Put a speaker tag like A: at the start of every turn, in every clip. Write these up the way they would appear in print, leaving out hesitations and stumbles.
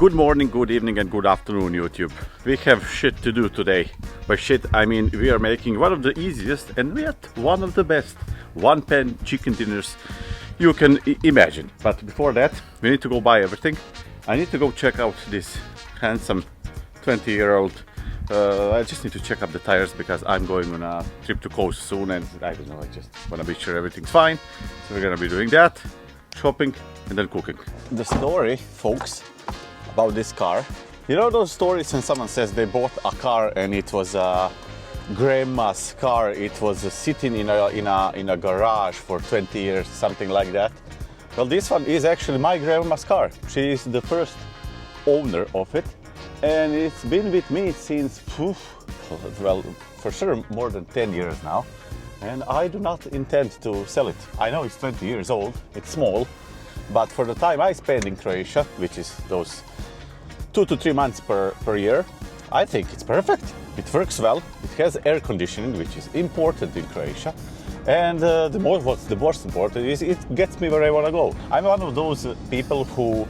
A: Good morning, good evening and good afternoon, YouTube. We have shit to do today. By shit I mean we are making one of the easiest and yet one of the best one-pan chicken dinners you can imagine. But before that we need to go buy everything. I need to go check out this handsome 20-year-old. I just need to check up the tires because I'm going on a trip to coast soon and I don't know, I just want to be sure everything's fine. So we're gonna be doing that, shopping and then cooking. The story, folks, about this car. You know those stories when someone says they bought a car and it was a grandma's car, it was sitting in a garage for 20 years, something like that? Well, this one is actually my grandma's car. She is the first owner of it and it's been with me since, well, for sure more than 10 years now, and I do not intend to sell it. I know it's 20 years old, it's small, but for the time I spend in Croatia, which is those 2 to 3 months per year, I think it's perfect. It works well, it has air conditioning, which is important in Croatia, and what's the most important is it gets me where I want to go. I'm one of those people who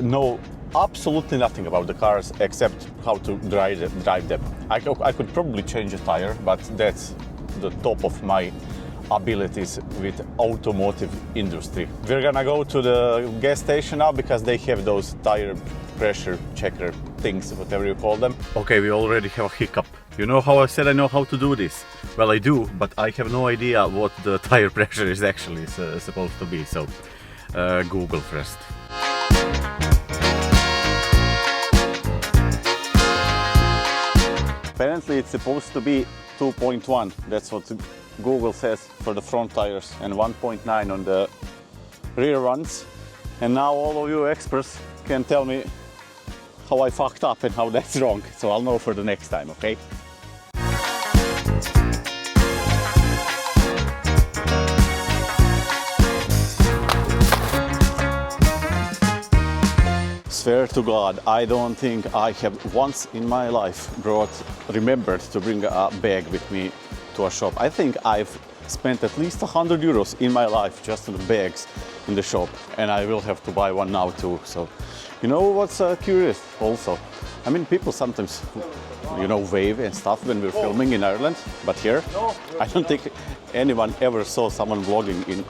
A: know absolutely nothing about the cars except how to drive them. I could probably change a tire, but that's the top of my abilities with automotive industry. We're gonna go to the gas station now because they have those tire pressure checker things, whatever you call them. Okay, we already have a hiccup. You know how I said I know how to do this? Well, I do, but I have no idea what the tire pressure is actually supposed to be, so Google first. Apparently it's supposed to be 2.1, that's what Google says for the front tires, and 1.9 on the rear ones. And now all of you experts can tell me how I fucked up and how that's wrong, so I'll know for the next time, okay? Swear to God, I don't think I have once in my life remembered to bring a bag with me to a shop. I think I've spent at least 100 euros in my life just on the bags in the shop, and I will have to buy one now too. So, you know what's curious also? I mean, people sometimes, you know, wave and stuff when we're filming in Ireland, but here, I don't think anyone ever saw someone vlogging in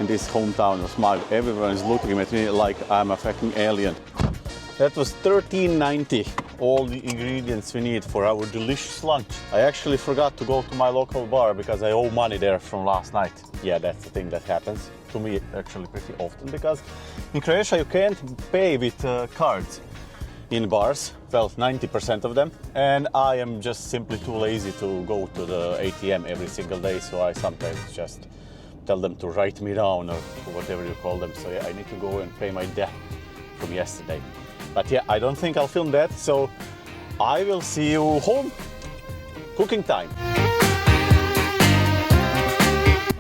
A: this hometown of Smile. Everyone is looking at me like I'm a fucking alien. That was $13.90, all the ingredients we need for our delicious lunch. I actually forgot to go to my local bar because I owe money there from last night. Yeah, that's the thing that happens to me actually pretty often, because in Croatia you can't pay with cards in bars, well, 90% of them, and I am just simply too lazy to go to the ATM every single day, so I sometimes just tell them to write me down or whatever you call them. So yeah, I need to go and pay my debt from yesterday. But yeah, I don't think I'll film that, so I will see you home. Cooking time.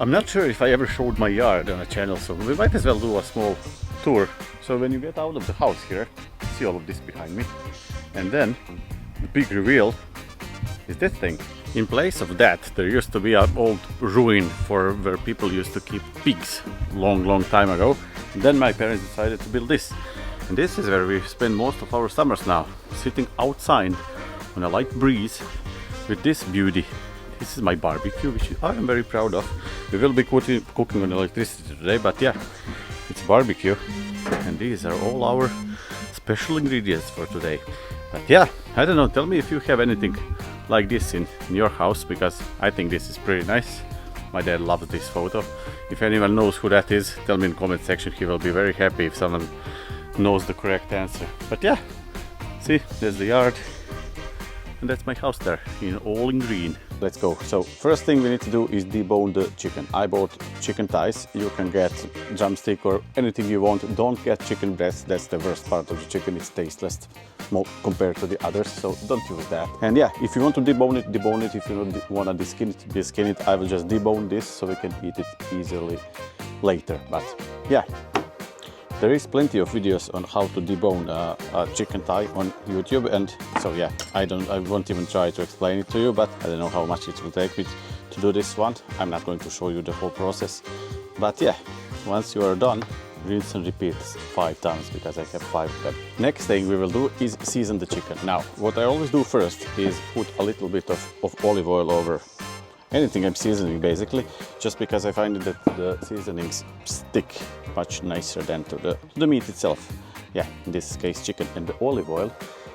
A: I'm not sure if I ever showed my yard on a channel, so we might as well do a small tour. So when you get out of the house here, see all of this behind me, and then the big reveal is this thing. In place of that, there used to be an old ruin for where people used to keep pigs long time ago. And then my parents decided to build this. And this is where we spend most of our summers now, sitting outside on a light breeze with this beauty. This is my barbecue, which I am very proud of. We will be cooking on electricity today, but yeah, it's barbecue. And these are all our special ingredients for today. But yeah, I don't know, tell me if you have anything like this in your house, because I think this is pretty nice. My dad loves this photo. If anyone knows who that is, tell me in the comment section. He will be very happy if someone knows the correct answer. But yeah, see, there's the yard, and that's my house there, all in green. Let's go. So first thing we need to do is debone the chicken. I bought chicken thighs. You can get drumstick or anything you want. Don't get chicken breast. That's the worst part of the chicken. It's tasteless compared to the others, so don't use that. And yeah, if you want to debone it, debone it. If you don't want to deskin it, I will just debone this so we can eat it easily later. But yeah, there is plenty of videos on how to debone a chicken thigh on YouTube, and so yeah, I won't even try to explain it to you, but I don't know how much it will take me to do this one. I'm not going to show you the whole process, but yeah, once you are done, rinse and repeat 5 times because I have 5 of them. Next thing we will do is season the chicken. Now, what I always do first is put a little bit of olive oil over anything I'm seasoning basically, just because I find that the seasonings stick much nicer than to the meat itself. Yeah, in this case chicken. And the olive oil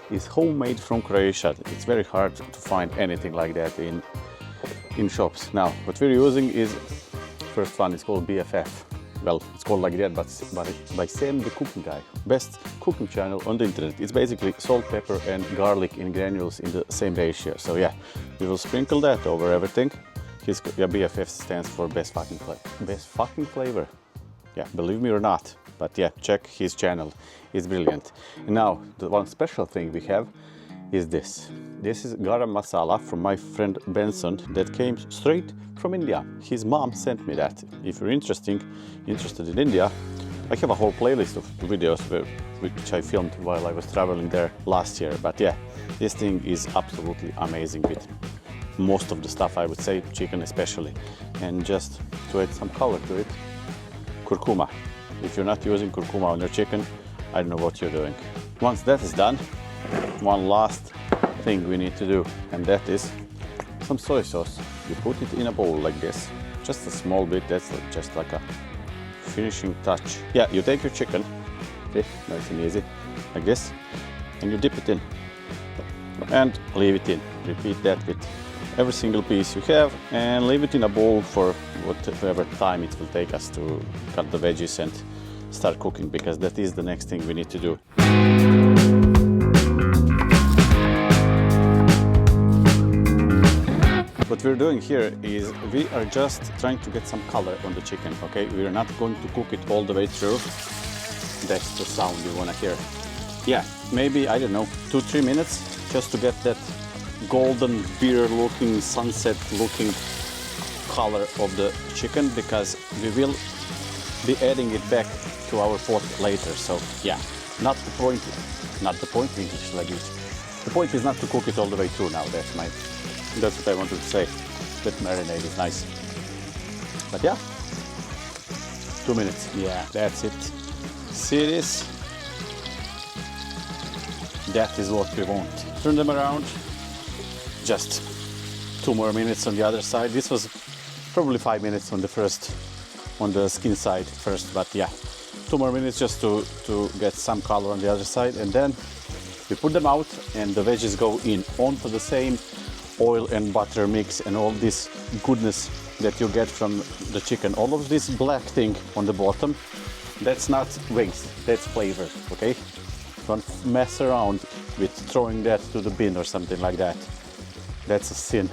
A: is homemade from Croatia. It's very hard to find anything like that in shops. Now, what we're using is, first one is called BFF. Well, it's called like that, but by Sam the cooking guy. Best cooking channel on the internet. It's basically salt, pepper and garlic in granules in the same ratio. So yeah, we will sprinkle that over everything. His BFF stands for best fucking flavor. Best fucking flavor. Yeah, believe me or not. But yeah, check his channel. It's brilliant. And now, the one special thing we have is this. This is garam masala from my friend Benson that came straight from India. His mom sent me that. If you're interested in India, I have a whole playlist of videos which I filmed while I was traveling there last year. But yeah, this thing is absolutely amazing with most of the stuff, I would say, chicken especially. And just to add some color to it, curcuma. If you're not using curcuma on your chicken, I don't know what you're doing. Once that is done, one last thing we need to do, and that is some soy sauce. You put it in a bowl like this, just a small bit. That's just like a finishing touch. Yeah, you take your chicken, okay, nice and easy, like this, and you dip it in and leave it in. Repeat that with every single piece you have and leave it in a bowl for whatever time it will take us to cut the veggies and start cooking, because that is the next thing we need to do. What we're doing here is we are just trying to get some color on the chicken, okay? We are not going to cook it all the way through. That's the sound you want to hear. Yeah, maybe, I don't know, 2-3 minutes just to get that golden beer looking, sunset looking color of the chicken, because we will be adding it back to our pot later. So yeah, not the point English language. The point is not to cook it all the way through now. That's what I wanted to say. That marinade is nice. But yeah, 2 minutes. Yeah, that's it. See this? That is what we want. Turn them around. Just 2 more minutes on the other side. This was probably 5 minutes on the skin side first, but yeah, 2 more minutes just to get some color on the other side, and then we put them out and the veggies go in onto the same oil and butter mix and all this goodness that you get from the chicken. All of this black thing on the bottom, that's not waste, that's flavor, okay? Don't mess around with throwing that to the bin or something like that. That's a sin.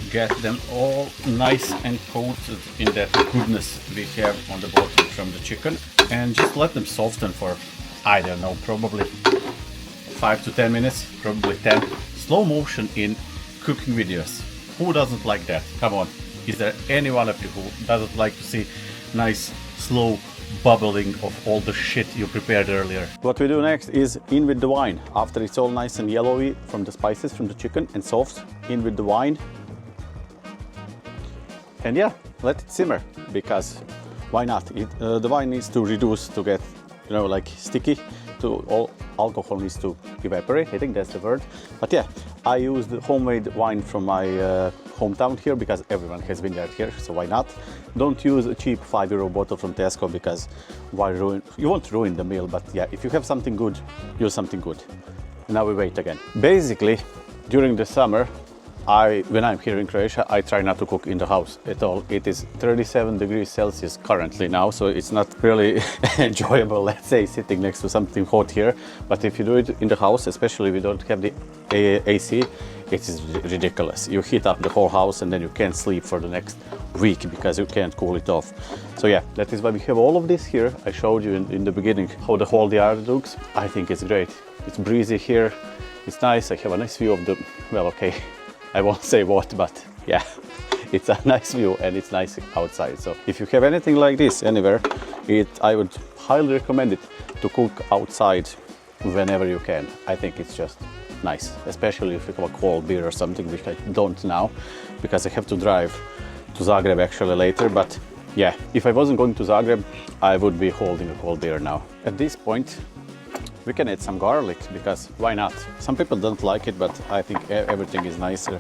A: Get them all nice and coated in that goodness we have on the bottom from the chicken, and just let them soften for, I don't know, probably 5 to 10 minutes, probably 10. Slow motion in cooking videos. Who doesn't like that? Come on. Is there any one of you who doesn't like to see nice, slow bubbling of all the shit you prepared earlier? What we do next is in with the wine. After it's all nice and yellowy from the spices from the chicken and soft, in with the wine. And yeah, let it simmer, because why not? The wine needs to reduce to get, you know, like sticky. All alcohol needs to evaporate. I think that's the word. But yeah, I used homemade wine from my hometown here because everyone has vineyard here, so why not? Don't use a cheap €5 bottle from Tesco, because you won't ruin the meal. But yeah, if you have something good, use something good. Now we wait again. Basically, during the summer, when I'm here in Croatia, I try not to cook in the house at all. It is 37 degrees Celsius currently now, so it's not really enjoyable, let's say, sitting next to something hot here. But if you do it in the house, especially if we don't have the AC, it is ridiculous. You heat up the whole house and then you can't sleep for the next week because you can't cool it off. So yeah, that is why we have all of this here. I showed you in the beginning how the whole yard looks. I think it's great. It's breezy here. It's nice. I have a nice view of the, well, okay, I won't say what, but yeah, it's a nice view and it's nice outside. So if you have anything like this anywhere, I would highly recommend it to cook outside whenever you can. I think it's just nice, especially if you have a cold beer or something, which I don't now because I have to drive to Zagreb actually later. But yeah, if I wasn't going to Zagreb, I would be holding a cold beer now. At this point, we can add some garlic, because why not? Some people don't like it, but I think everything is nicer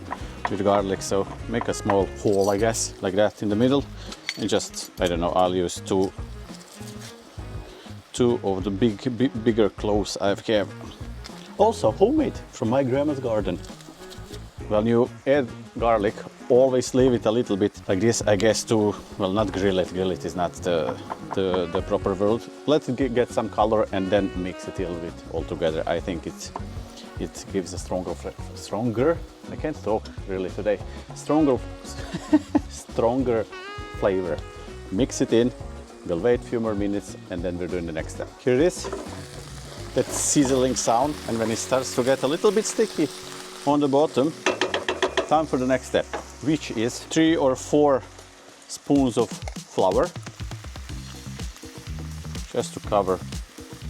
A: with garlic. So make a small hole, I guess, like that in the middle, and just, I don't know, I'll use two of the bigger cloves I have. Also homemade from my grandma's garden. When you add garlic, always leave it a little bit like this, I guess, to, well, not grill it. Grill it is not the proper word. Let it get some color and then mix it a little bit all together. I think it gives a stronger, I can't talk really today, stronger flavor. Mix it in, we'll wait a few more minutes and then we're doing the next step. Here it is, that sizzling sound, and when it starts to get a little bit sticky on the bottom, time for the next step, which is 3 or 4 spoons of flour, just to cover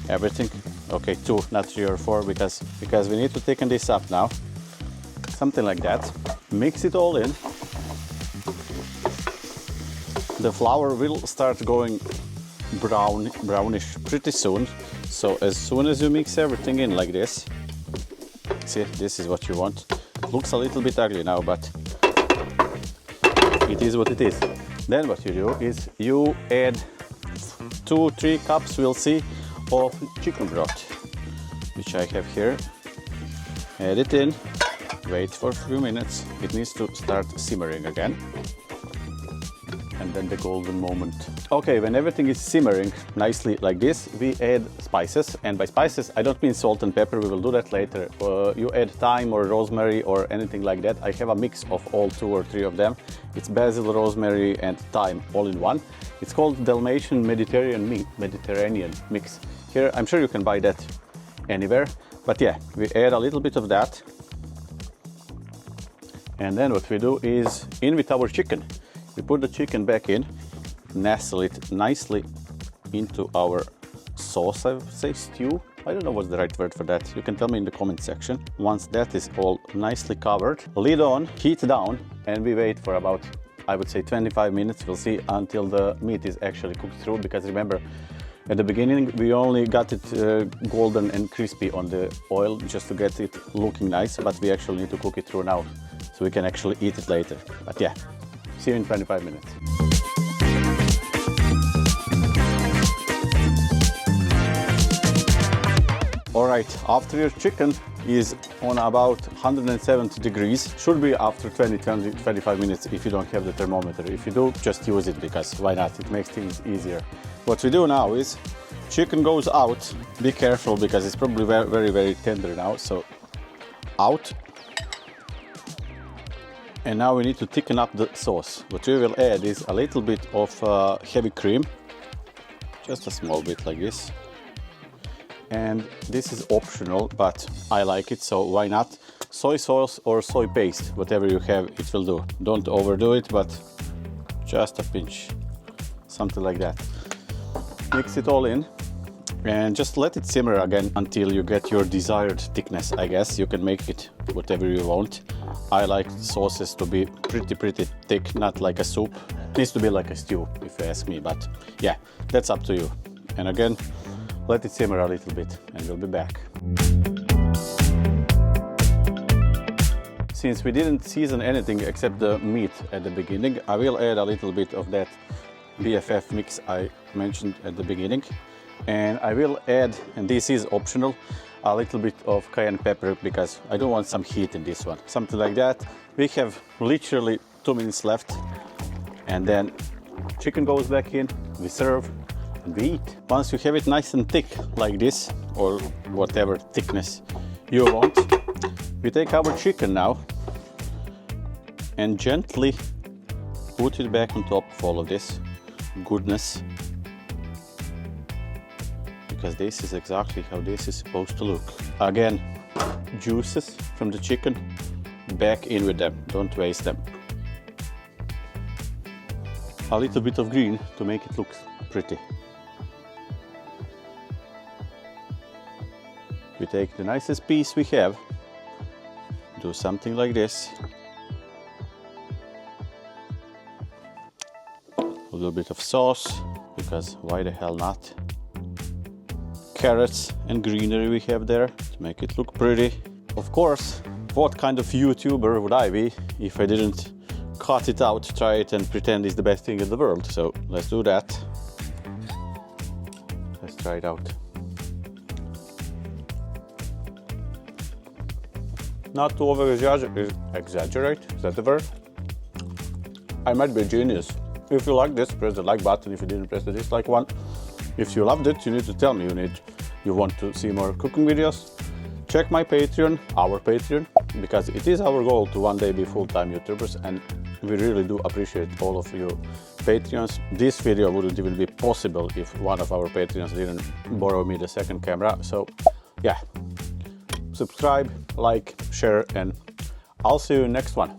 A: everything. Okay, 2, not 3 or 4, because we need to thicken this up now. Something like that. Mix it all in. The flour will start going brownish pretty soon. So as soon as you mix everything in like this, see, this is what you want. Looks a little bit ugly now, but it is what it is. Then what you do is you add 2-3 cups, we'll see, of chicken broth, which I have here. Add it in, wait for a few minutes. It needs to start simmering again. And then the golden moment. Okay, when everything is simmering nicely like this, we add spices. And by spices, I don't mean salt and pepper, we will do that later. You add thyme or rosemary or anything like that. I have a mix of all 2 or 3 of them. It's basil, rosemary and thyme all in one. It's called Dalmatian Mediterranean mix. Here, I'm sure you can buy that anywhere. But yeah, we add a little bit of that. And then what we do is in with our chicken. We put the chicken back in, nestle it nicely into our sauce, I would say stew. I don't know what's the right word for that. You can tell me in the comment section. Once that is all nicely covered, lid on, heat down, and we wait for about, I would say, 25 minutes. We'll see until the meat is actually cooked through, because remember, at the beginning we only got it golden and crispy on the oil just to get it looking nice, but we actually need to cook it through now so we can actually eat it later. But yeah. See you in 25 minutes. Alright, after your chicken is on about 170 degrees, should be after 20-25 minutes if you don't have the thermometer. If you do, just use it, because why not? It makes things easier. What we do now is, chicken goes out. Be careful, because it's probably very tender now, so out. And now we need to thicken up the sauce. What we will add is a little bit of heavy cream, just a small bit like this. And this is optional, but I like it, so why not? Soy sauce or soy paste, whatever you have, it will do. Don't overdo it, but just a pinch, something like that. Mix it all in and just let it simmer again until you get your desired thickness, I guess. You can make it whatever you want. I like sauces to be pretty thick, not like a soup. It needs to be like a stew, if you ask me, but yeah, that's up to you. And again, let it simmer a little bit and we'll be back. Since we didn't season anything except the meat at the beginning, I will add a little bit of that BFF mix I mentioned at the beginning. And I will add, and this is optional, a little bit of cayenne pepper, because I don't want some heat in this one. Something like that. We have literally 2 minutes left, and then chicken goes back in, we serve and we eat. Once you have it nice and thick like this, or whatever thickness you want, we take our chicken now and gently put it back on top of all of this goodness. Because this is exactly how this is supposed to look. Again, juices from the chicken, back in with them, don't waste them. A little bit of green to make it look pretty. We take the nicest piece we have do something like this. A little bit of sauce, because why the hell not? Carrots and greenery we have there to make it look pretty. Of course, what kind of YouTuber would I be if I didn't cut it out, try it and pretend it's the best thing in the world? So let's do that. Let's try it out. Not to over exaggerate, is that the word? I might be a genius. If you like this, press the like button. If you didn't, press the dislike one. If you loved it, you need to tell me you want to see more cooking videos. Check my Patreon, our Patreon, because it is our goal to one day be full-time YouTubers, and we really do appreciate all of you Patreons. This video wouldn't even be possible if one of our Patreons didn't borrow me the second camera. So yeah, subscribe, like, share, and I'll see you in next one.